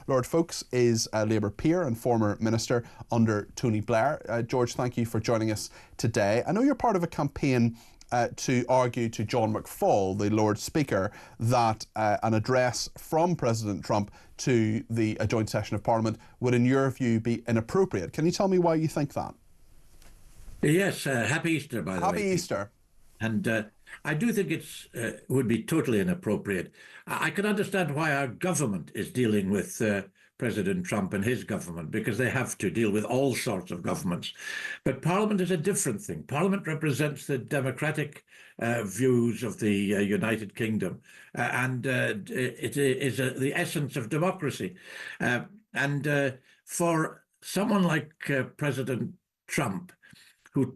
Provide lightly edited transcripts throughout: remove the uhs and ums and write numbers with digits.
Lord Foulkes is a Labour peer and former minister under Tony Blair. George, thank you for joining us today. I know you're part of a campaign to argue to John McFall, the Lord Speaker, that an address from President Trump to the joint session of Parliament would, in your view, be inappropriate. Can you tell me why you think that? Yes, happy Easter, by the way. Happy Easter. And I do think it would be totally inappropriate. I can understand why our government is dealing with President Trump and his government, because they have to deal with all sorts of governments. But Parliament is a different thing. Parliament represents the democratic views of the United Kingdom, and it is the essence of democracy. And for someone like President Trump, who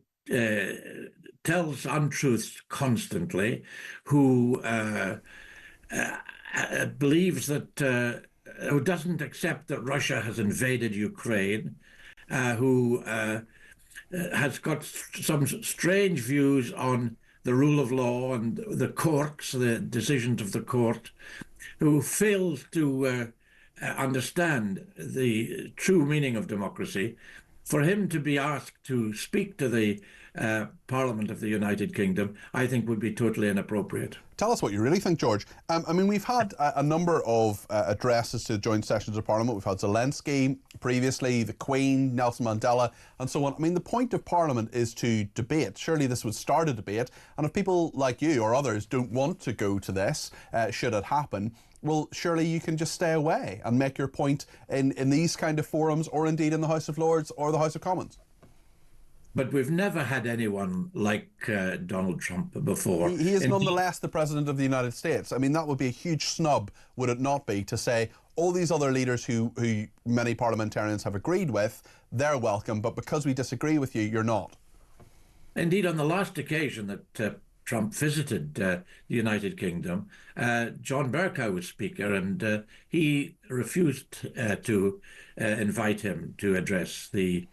tells untruths constantly, who believes that, who doesn't accept that Russia has invaded Ukraine, who has got some strange views on the rule of law and the courts, the decisions of the court, who fails to understand the true meaning of democracy. For him to be asked to speak to the Parliament of the United Kingdom, I think would be totally inappropriate. Tell us what you really think, George. I mean, we've had a number of addresses to joint sessions of Parliament. We've had Zelensky previously, the Queen, Nelson Mandela, and so on. I mean, the point of Parliament is to debate. Surely this would start a debate. And if people like you or others don't want to go to this, should it happen, well, surely you can just stay away and make your point in these kind of forums, or indeed in the House of Lords or the House of Commons. But we've never had anyone like Donald Trump before. He is nonetheless the President of the United States. I mean, that would be a huge snub, would it not be, to say all these other leaders who many parliamentarians have agreed with, they're welcome, but because we disagree with you, you're not. Indeed, on the last occasion that Trump visited the United Kingdom, John Bercow was Speaker, and he refused to invite him to address the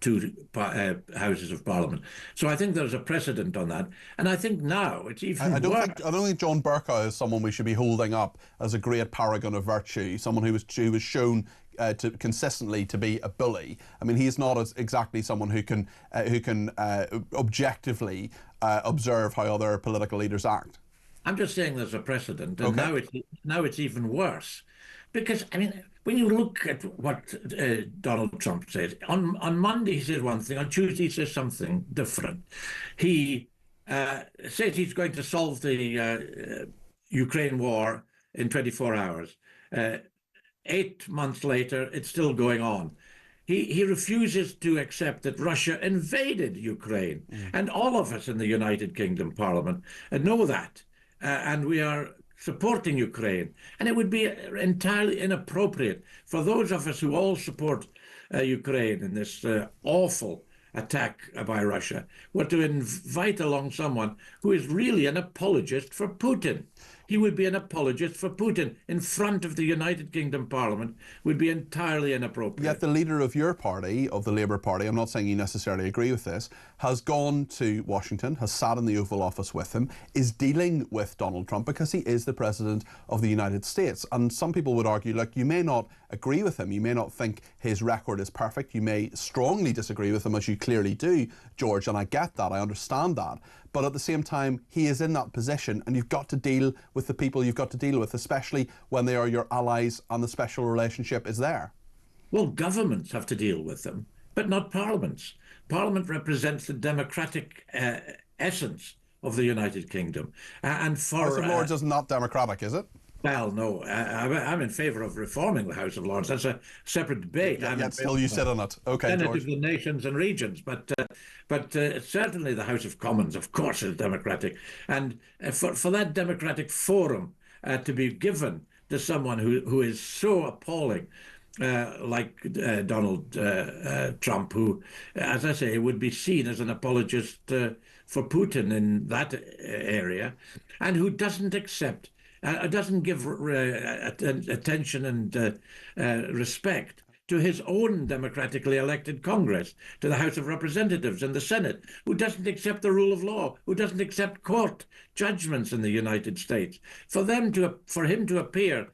two houses of Parliament. So I think there's a precedent on that, and I think now it's even worse. I don't think John Bercow is someone we should be holding up as a great paragon of virtue, someone who was shown to consistently to be a bully. I mean, he's not exactly someone who can objectively observe how other political leaders act. I'm just saying there's a precedent, and okay. now it's even worse, because I mean, when you look at what Donald Trump says, on Monday he says one thing, on Tuesday he says something different. He says he's going to solve the Ukraine war in 24 hours. 8 months later, it's still going on. He refuses to accept that Russia invaded Ukraine. And all of us in the United Kingdom Parliament know that. And we are supporting Ukraine. And it would be entirely inappropriate for those of us who all support Ukraine in this awful attack by Russia, were to invite along someone who is really an apologist for Putin. He would be an apologist for Putin in front of the United Kingdom Parliament, would be entirely inappropriate. Yet the leader of your party, of the Labour Party, I'm not saying you necessarily agree with this, has gone to Washington, has sat in the Oval Office with him, is dealing with Donald Trump because he is the President of the United States. And some people would argue, like, you may not agree with him, you may not think his record is perfect, you may strongly disagree with him, as you clearly do, George, and I get that, I understand that. But at the same time, he is in that position, and you've got to deal with the people you've got to deal with, especially when they are your allies and the special relationship is there. Well, governments have to deal with them, but not parliaments. Parliament represents the democratic essence of the United Kingdom. And for House of Lords is not democratic, is it? Well, no, I'm in favour of reforming the House of Lords. That's a separate debate. Yet still you sit on it. Okay, Senate George. Of the nations and regions, but certainly the House of Commons, of course, is democratic. And for that democratic forum to be given to someone who is so appalling, like Donald Trump, who, as I say, would be seen as an apologist for Putin in that area, and who doesn't accept, doesn't give attention and respect to his own democratically elected Congress, to the House of Representatives and the Senate, who doesn't accept the rule of law, who doesn't accept court judgments in the United States. For him to appear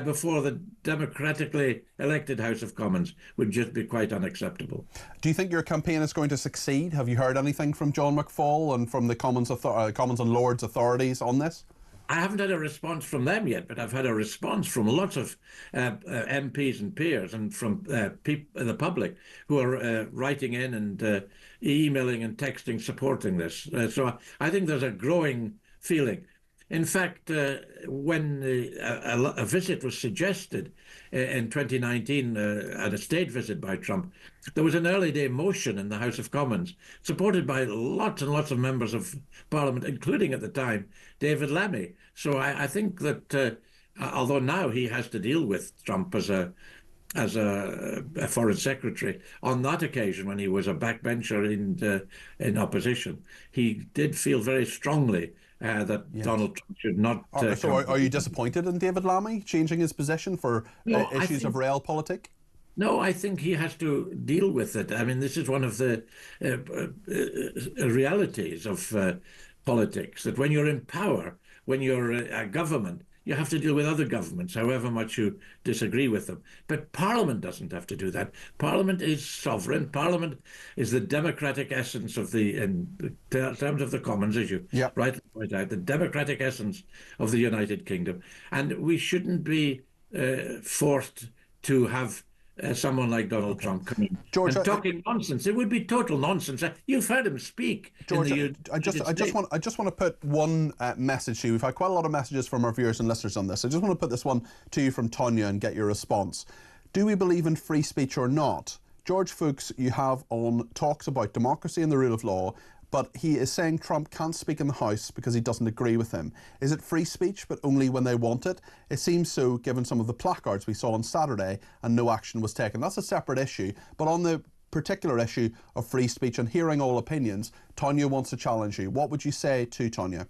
before the democratically elected House of Commons would just be quite unacceptable. Do you think your campaign is going to succeed? Have you heard anything from John McFall and from the Commons and Lords authorities on this? I haven't had a response from them yet, but I've had a response from lots of MPs and peers and from the public who are writing in and emailing and texting supporting this. So I think there's a growing feeling. In fact, when a visit was suggested in 2019 at a state visit by Trump, there was an early day motion in the House of Commons supported by lots and lots of members of Parliament, including at the time David Lammy. So I think that although now he has to deal with Trump as a foreign secretary, on that occasion when he was a backbencher in opposition, he did feel very strongly that Donald Trump should not. So are you disappointed in David Lammy changing his position for issues of realpolitik? No, I think he has to deal with it. I mean, this is one of the realities of politics, that when you're in power, when you're a government, you have to deal with other governments, however much you disagree with them. But Parliament doesn't have to do that. Parliament is sovereign. Parliament is the democratic essence of in terms of the Commons, as you rightly point out, the democratic essence of the United Kingdom. And we shouldn't be forced to have someone like Donald Trump come in and talking nonsense. It would be total nonsense. You've heard him speak. George, I just want to put one message to you. We've had quite a lot of messages from our viewers and listeners on this. I just want to put this one to you from Tanya and get your response. Do we believe in free speech or not? George Foulkes, you have on, talks about democracy and the rule of law, but he is saying Trump can't speak in the House because he doesn't agree with him. Is it free speech, but only when they want it? It seems so, given some of the placards we saw on Saturday, and no action was taken. That's a separate issue. But on the particular issue of free speech and hearing all opinions, Tanya wants to challenge you. What would you say to Tanya?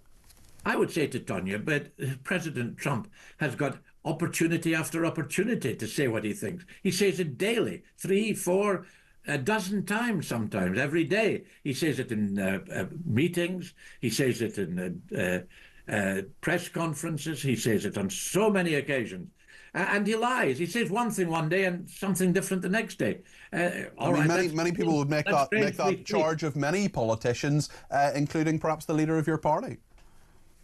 I would say to Tanya, but President Trump has got opportunity after opportunity to say what he thinks. He says it daily, 3, 4, a dozen times sometimes, every day. He says it in meetings. He says it in press conferences. He says it on so many occasions. And he lies. He says one thing one day and something different the next day. Many people would make that charge of many politicians, including perhaps the leader of your party.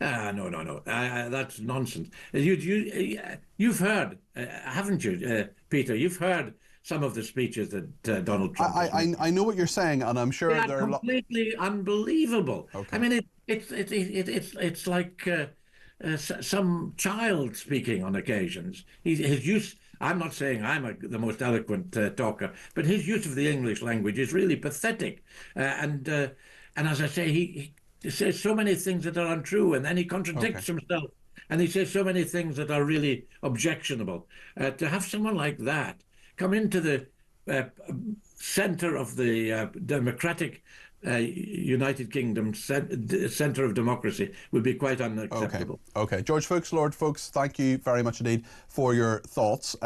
No. That's nonsense. You've heard, haven't you, Peter? You've heard some of the speeches that Donald Trump I know what you're saying, and I'm sure they're completely unbelievable. Okay. I mean, it's like some child speaking on occasions. His use. I'm not saying I'm the most eloquent talker, but his use of the English language is really pathetic. And as I say, he says so many things that are untrue, and then he contradicts himself. And he says so many things that are really objectionable. To have someone like that come into the center of the democratic United Kingdom center of democracy would be quite unacceptable. Okay. George Foulkes, Lord Foulkes, thank you very much indeed for your thoughts.